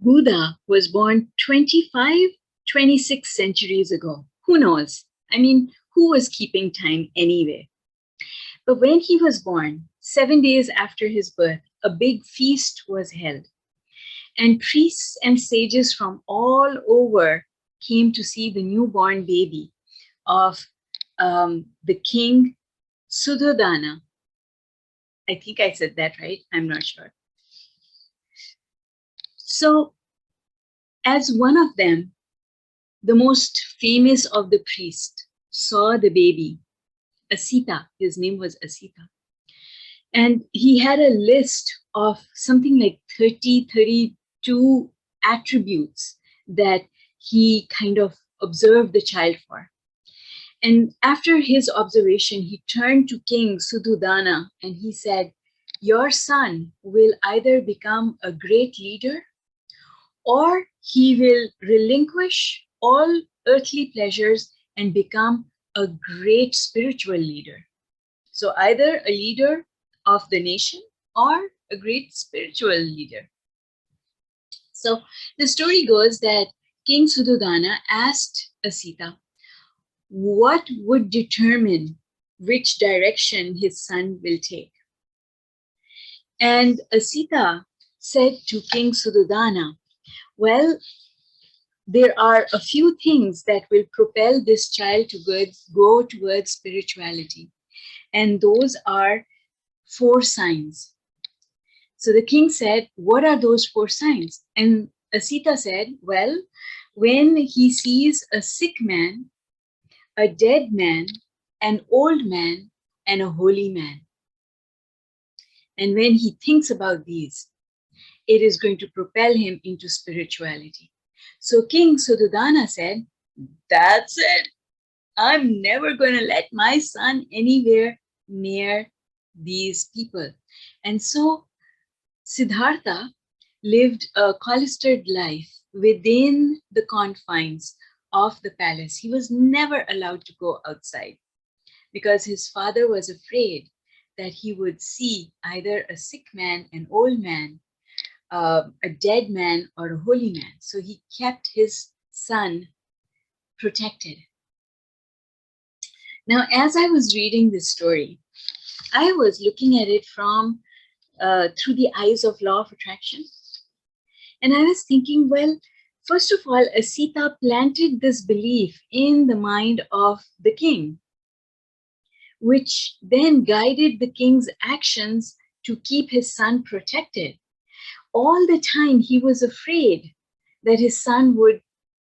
Buddha was born 25, 26 centuries ago. Who knows? I mean, who was keeping time anyway? But when he was born, 7 days after his birth, a big feast was held. And priests and sages from all over came to see the newborn baby of the king Suddhodana. I think I said that right. I'm not sure. So, as one of them, the most famous of the priests saw the baby, Asita, his name was Asita. And he had a list of something like 30, 32 attributes that he kind of observed the child for. And after his observation, he turned to King Suddhodana and he said, your son will either become a great leader or he will relinquish all earthly pleasures and become a great spiritual leader. So either a leader of the nation or a great spiritual leader. So the story goes that King Suddhodana asked Asita what would determine which direction his son will take. And Asita said to King Suddhodana, well, there are a few things that will propel this child to go towards spirituality. And those are 4 signs. So the king said, what are those 4 signs? And Asita said, well, when he sees a sick man, a dead man, an old man, and a holy man. And when he thinks about these, it is going to propel him into spirituality. So King Suddhodana said, that's it. I'm never going to let my son anywhere near these people. And so Siddhartha lived a cloistered life within the confines of the palace. He was never allowed to go outside because his father was afraid that he would see either a sick man, an old man, a dead man, or a holy man. So he kept his son protected. Now, as I was reading this story, I was looking at it from through the eyes of law of attraction. And I was thinking, well, first of all, Asita planted this belief in the mind of the king, which then guided the king's actions to keep his son protected. All the time he was afraid that his son would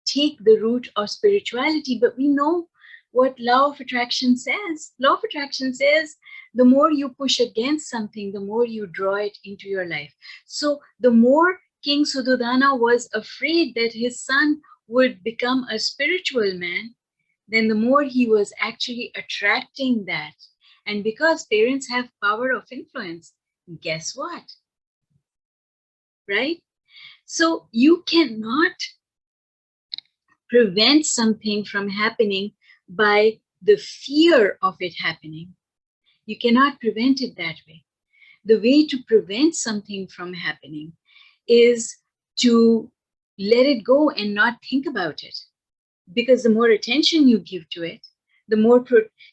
take the route of spirituality, but we know what law of attraction says. Law of attraction says the more you push against something, the more you draw it into your life. So the more King Suddhodana was afraid that his son would become a spiritual man, then the more he was actually attracting that. And because parents have power of influence, guess what? Right? So you cannot prevent something from happening by the fear of it happening. You cannot prevent it that way. The way to prevent something from happening is to let it go and not think about it. Because the more attention you give to it, the more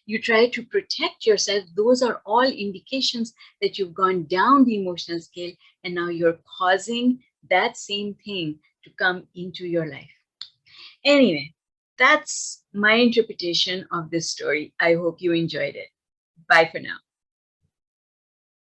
you try to protect yourself. Those are all indications that you've gone down the emotional scale and now you're causing that same thing to come into your life. Anyway, that's my interpretation of this story. I hope you enjoyed it. Bye for now.